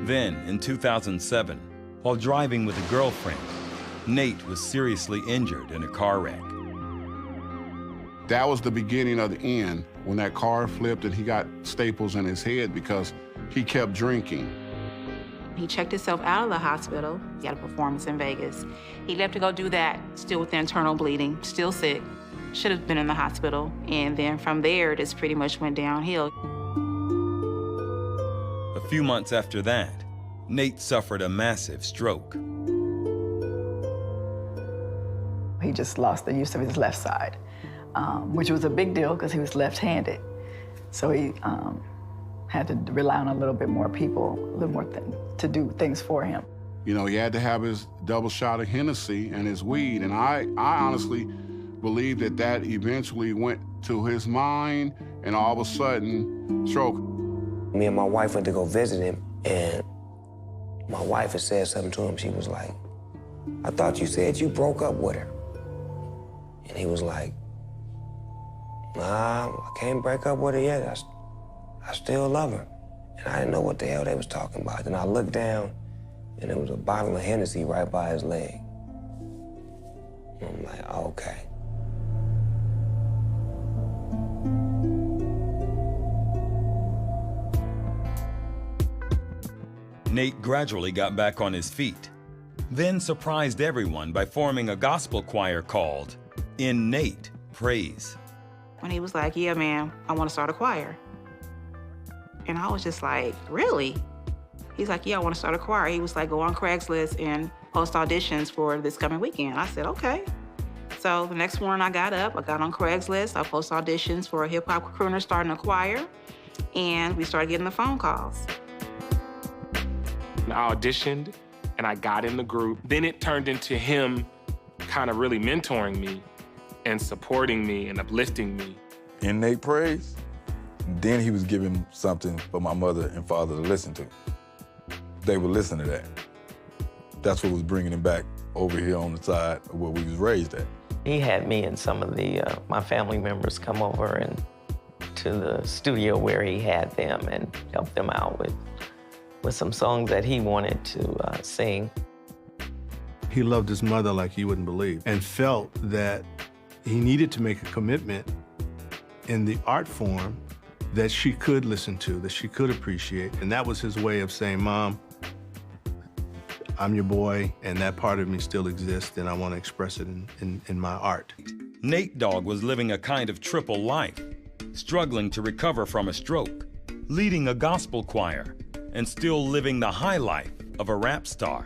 Then, in 2007, while driving with a girlfriend, Nate was seriously injured in a car wreck. That was the beginning of the end, when that car flipped and he got staples in his head because he kept drinking. He checked himself out of the hospital. He had a performance in Vegas. He left to go do that, still with internal bleeding, still sick. Should have been in the hospital. And then from there, it just pretty much went downhill. A few months after that, Nate suffered a massive stroke. He just lost the use of his left side, which was a big deal because he was left-handed. So he had to rely on a little bit more people, a little more to do things for him. You know, he had to have his double shot of Hennessy and his weed, and I honestly believe that that eventually went to his mind, and all of a sudden, stroke. Me and my wife went to go visit him, and my wife had said something to him. She was like, "I thought you said you broke up with her." And he was like, "Nah, I can't break up with her yet. I still love her." And I didn't know what the hell they was talking about. Then I looked down, and there was a bottle of Hennessy right by his leg. And I'm like, okay. Nate gradually got back on his feet, then surprised everyone by forming a gospel choir called In Nate Praise. When he was like, "Yeah, man, I want to start a choir." And I was just like, "Really?" He's like, "Yeah, I want to start a choir." He was like, "Go on Craigslist and post auditions for this coming weekend." I said, "Okay." So the next morning I got up, I got on Craigslist, I posted auditions for a hip hop crooner starting a choir, and we started getting the phone calls. I auditioned and I got in the group. Then it turned into him kind of really mentoring me and supporting me and uplifting me. In Nate Praise, then he was giving something for my mother and father to listen to. They would listen to that. That's what was bringing him back over here on the side of where we was raised at. He had me and some of my family members come over and to the studio where he had them and help them out with some songs that he wanted to sing. He loved his mother like he wouldn't believe and felt that he needed to make a commitment in the art form that she could listen to, that she could appreciate. And that was his way of saying, "Mom, I'm your boy, and that part of me still exists, and I want to express it in my art." Nate Dogg was living a kind of triple life, struggling to recover from a stroke, leading a gospel choir, and still living the high life of a rap star.